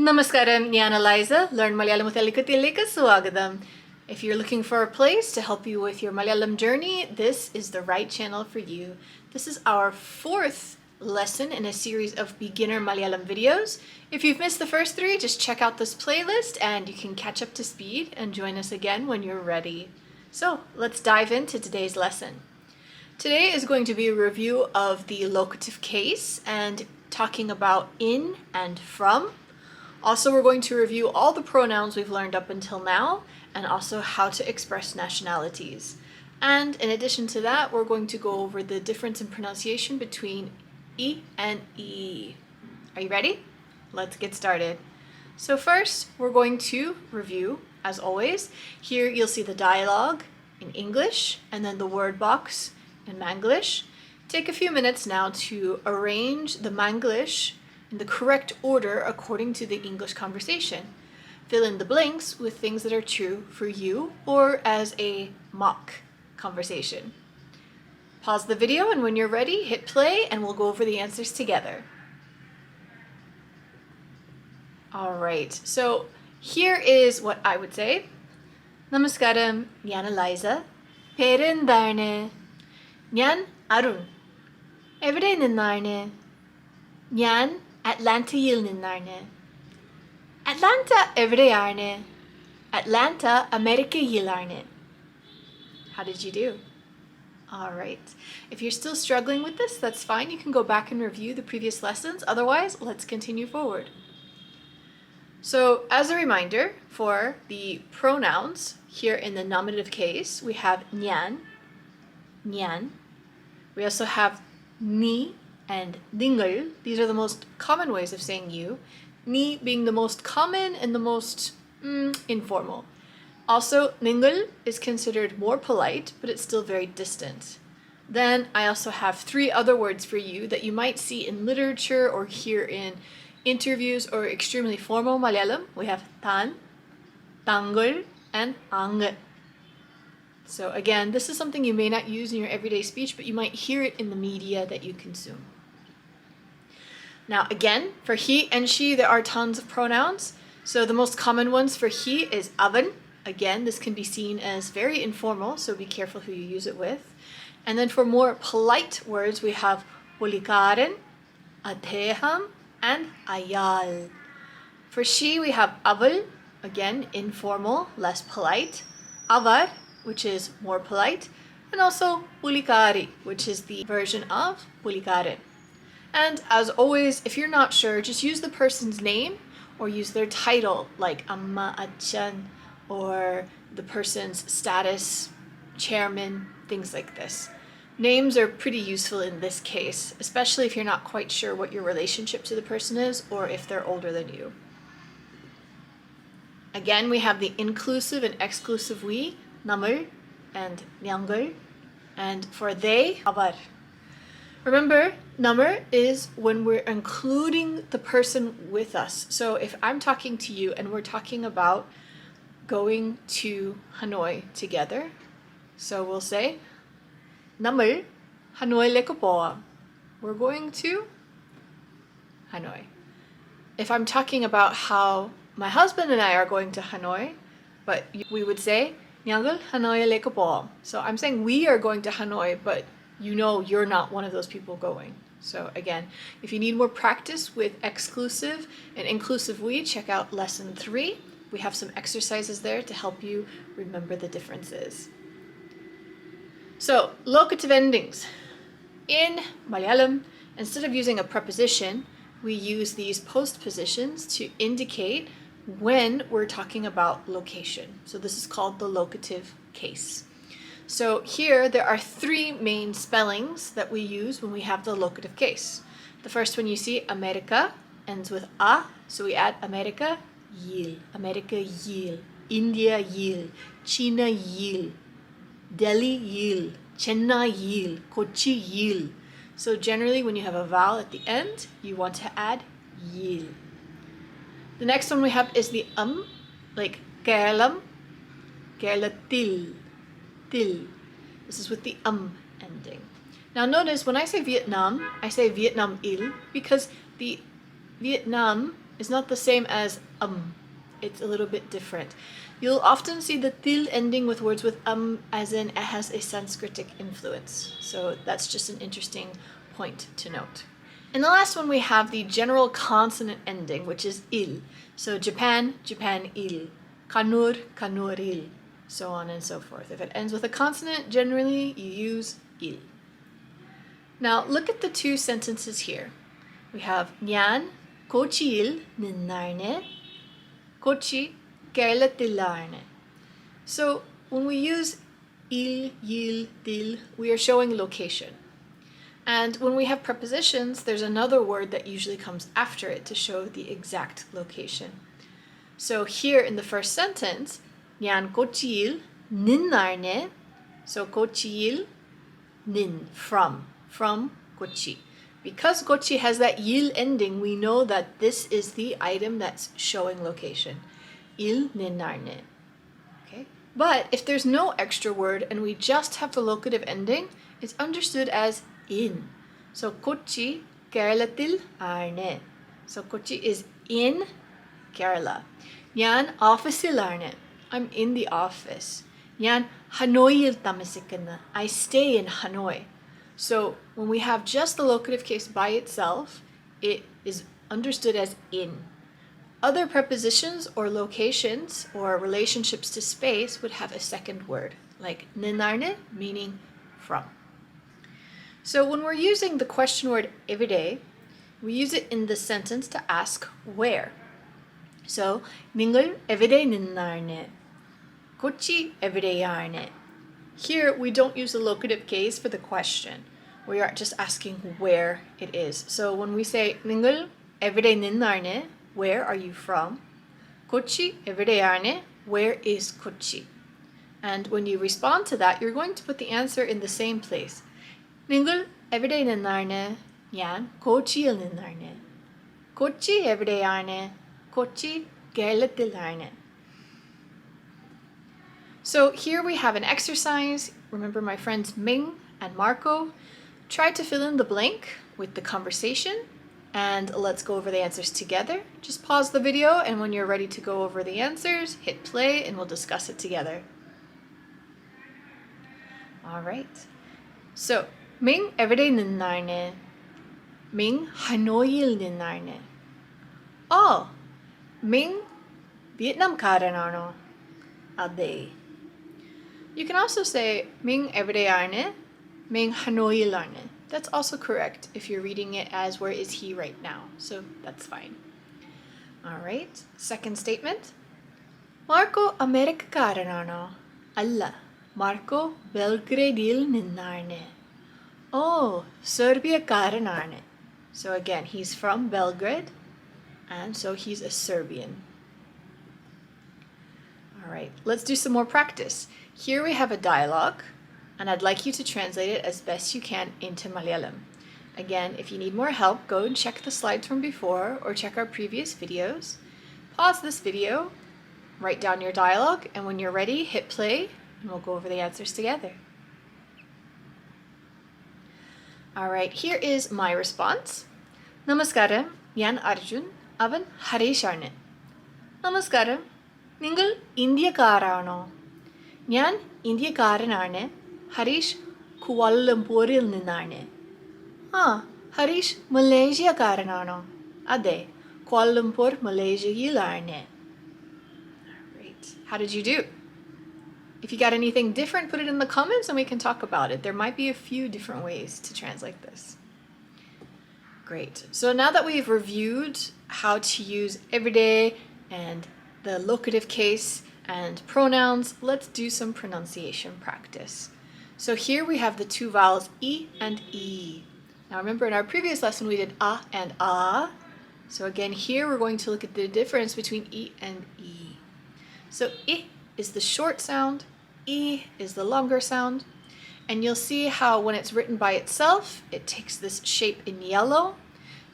Namaskaram, ഞാൻ Eliza. Learn Malayalam with Elikathiലേക്ക് സ്വാഗതം. If you're looking for a place to help you with your Malayalam journey, this is the right channel for you. This is our fourth lesson in a series of beginner Malayalam videos. If you've missed the first three, just check out this playlist and you can catch up to speed and join us again when you're ready. So let's dive into today's lesson. Today is going to be a review of the locative case and talking about in and from. Also, we're going to review all the pronouns we've learned up until now and also how to express nationalities. And in addition to that, we're going to go over the difference in pronunciation between E and E. Are you ready? Let's get started. So first, we're going to review, as always. Here you'll see the dialogue in English and then the word box in Manglish. Take a few minutes now to arrange the Manglish in the correct order according to the English conversation. Fill in the blanks with things that are true for you or as a mock conversation. Pause the video and when you're ready, hit play and we'll go over the answers together. Alright, so here is what I would say. Namaskaram, ഞാൻ Eliza. പേര് എന്താണ്? ഞാൻ അരുൺ. എവിടെ നിന്നാണ്? ഞാൻ അറ്റ്ലാന്റയിൽ നിന്നാണ്. Atlanta എവിടെയാണ്? Atlanta അമേരിക്കയിലാണ്. How did you do? All right. If you're still struggling with this, that's fine. You can go back and review the previous lessons. Otherwise, let's continue forward. So, as a reminder, for the pronouns here in the nominative case, we have nyan, nyan. We also have ni and dingal. These are the most common ways of saying you. Ni being the most common and the most informal. Also, ningal is considered more polite, but it's still very distant. Then I also have three other words for you that you might see in literature or hear in interviews or extremely formal Malayalam. We have tan, tangal, and ang. So again, this is something you may not use in your everyday speech, but you might hear it in the media that you consume. Now again, for he and she, there are tons of pronouns. So the most common ones for he is avan. Again, this can be seen as very informal, so be careful who you use it with. And then for more polite words, we have pulikaren, adheham, and ayal. For she, we have aval, again, informal, less polite. Avar, which is more polite. And also pulikari, which is the version of pulikaren. And as always, if you're not sure, just use the person's name or use their title, like amma, achan, or the person's status, chairman, things like this. Names are pretty useful in this case, especially if you're not quite sure what your relationship to the person is or if they're older than you. Again, we have the inclusive and exclusive we, namar and nyangal, and for they, avar. Remember, number is when we're including the person with us. So if I'm talking to you and we're talking about going to Hanoi together, so we'll say, number Hanoi leko poa. We're going to Hanoi. If I'm talking about how my husband and I are going to Hanoi, but we would say, Nyangal Hanoi leko poa. So I'm saying we are going to Hanoi, but you know you're not one of those people going. So again, if you need more practice with exclusive and inclusive we, check out lesson 3. We have some exercises there to help you remember the differences. So, locative endings. In Malayalam, instead of using a preposition, we use these postpositions to indicate when we're talking about location. So this is called the locative case. So here there are three main spellings that we use when we have the locative case. The first one you see, America, ends with a, so we add America, yil, America, yil, India, yil, China, yil, Delhi, yil, Chennai, yil, Kochi, yil. So generally when you have a vowel at the end, you want to add yil. The next one we have is the like Keralam, Keralatil, til. This is with the ending. Now notice when I say Vietnam, I say Vietnam il because the Vietnam is not the same as It's a little bit different. You'll often see the til ending with words with as in it has a Sanskritic influence. So that's just an interesting point to note. And the last one we have the general consonant ending, which is il. So Japan, Japan il. Kannur, Kannur il. So on and so forth. If it ends with a consonant, generally you use il. Now look at the two sentences here. We have Nyan Kochiil Ninarne, Kochi Keralatillarne. So when we use il, yil, til, we are showing location. And when we have prepositions, there's another word that usually comes after it to show the exact location. So here in the first sentence, Nyan Kochiil Ninarne. So Kochiil, nin, from Kochi. Because Kochi has that yil ending, we know that this is the item that's showing location. Il ninarne. Okay? But if there's no extra word and we just have the locative ending, it's understood as in. So Kochi Keralatil arne. So Kochi is in Kerala. Yan officeil arne. I'm in the office. Yan Hanoiil tamasikkana. I stay in Hanoi. So when we have just the locative case by itself, it is understood as in. Other prepositions or locations or relationships to space would have a second word, like ninarne, meaning from. So when we're using the question word everyday, we use it in the sentence to ask where. So, ningal everyday ninarne. Kochi everyday yarne. Here, we don't use the locative case for the question. We are just asking where it is. So when we say, Ningal, everyday ninarne, where are you from? Kochi, everyday arne, where is Kochi? And when you respond to that, you're going to put the answer in the same place. Ningal, everyday ninarne, yan, Kochi ninarne. Kochi, everyday arne, Kochi, Keralatil arne. So here we have an exercise. Remember my friends Ming and Marco. Try to fill in the blank with the conversation and let's go over the answers together. Just pause the video and when you're ready to go over the answers, hit play and we'll discuss it together. All right. So, Ming everyday ninarne. Ming Hanoiil ninarne. Oh, Ming Vietnam karanano. Ade. You can also say Ming everyday arne, Ming Hanoiil arne. That's also correct if you're reading it as where is he right now. So that's fine. All right. Second statement. Marco America karanano. Alla. Marco Belgradeil ninarne. Oh, Serbia karanarne. So again, he's from Belgrade and so he's a Serbian. All right, let's do some more practice. Here we have a dialogue, and I'd like you to translate it as best you can into Malayalam. Again, if you need more help, go and check the slides from before or check our previous videos. Pause this video, write down your dialogue, and when you're ready, hit play, and we'll go over the answers together. All right, here is my response. Namaskaram, Yan Arjun, Avan Harisharne. Namaskaram. നിങ്ങൾ ഇന്ത്യക്കാരാണോ? ഞാൻ ഇന്ത്യക്കാരനാണ്. ഹരീഷ് കുവാലലംപൂരിൽ നിന്നാണ്. ഹരീഷ് മലേഷ്യക്കാരനാണോ? അതെ, കുവാലലംപൂർ മലേഷ്യയിലാണ്. Alright, how did you do? If you got anything different, put it in the comments and we can talk about it. There might be a few different ways to translate this. Great. So now that we've reviewed how to use everyday and the locative case and pronouns, let's do some pronunciation practice. So here we have the two vowels E and E. Now remember in our previous lesson we did A and A. So again here we're going to look at the difference between E and E. So I is the short sound, E is the longer sound, and you'll see how when it's written by itself it takes this shape in yellow,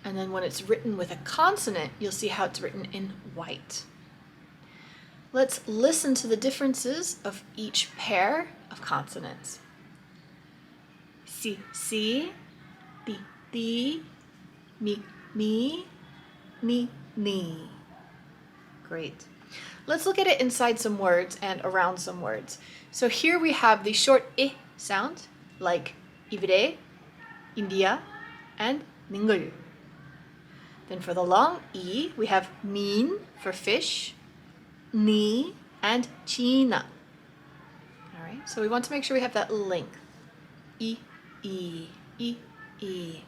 and then when it's written with a consonant you'll see how it's written in white. Let's listen to the differences of each pair of consonants. Si, ti, mi, mi, Ni. Great. Let's look at it inside some words and around some words. So here we have the short I sound, like ivide, India, and ningal. Then for the long E, we have min for fish, ni, and China. All right, so we want to make sure we have that length. E, E, E, E.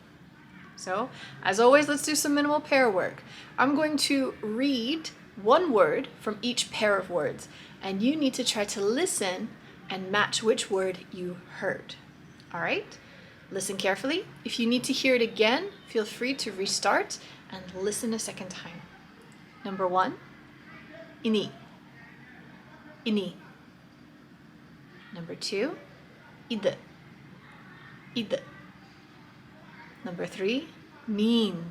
So, as always, let's do some minimal pair work. I'm going to read one word from each pair of words, and you need to try to listen and match which word you heard. All right? Listen carefully. If you need to hear it again, feel free to restart and listen a second time. Number 1, ini. Ini. Number 2, id. Id. Number 3, mean.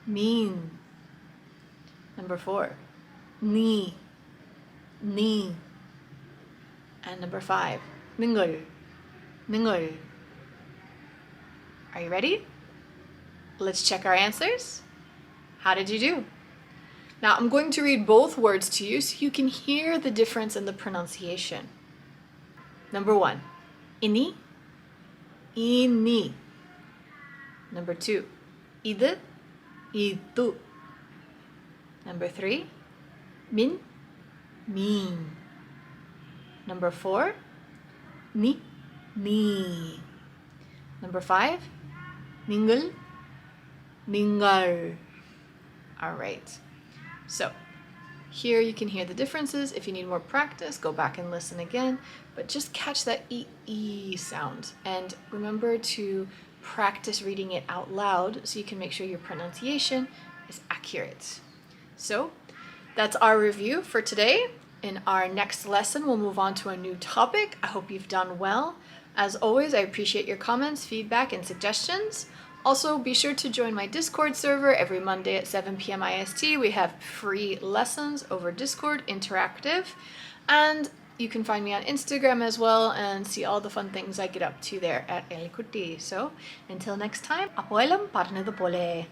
Mean. Number 4, ni. Ni. And number 5, ningal. Ningal. Are you ready? Let's check our answers. How did you do? Now I'm going to read both words to you so you can hear the difference in the pronunciation. Number 1, ini. Ini. Number 2, id. Itu. Number 3, min. Mean. Number 4, ni. Ni. Number 5, ningal. Ningal. All right. So here you can hear the differences. If you need more practice, go back and listen again. But just catch that E sound. And remember to practice reading it out loud so you can make sure your pronunciation is accurate. So that's our review for today. In our next lesson, we'll move on to a new topic. I hope you've done well. As always, I appreciate your comments, feedback, and suggestions. Also, be sure to join my Discord server every Monday at 7 p.m. IST. We have free lessons over Discord, interactive. And you can find me on Instagram as well and see all the fun things I get up to there at Elikuti. So, until next time, apo elam parnadu pole.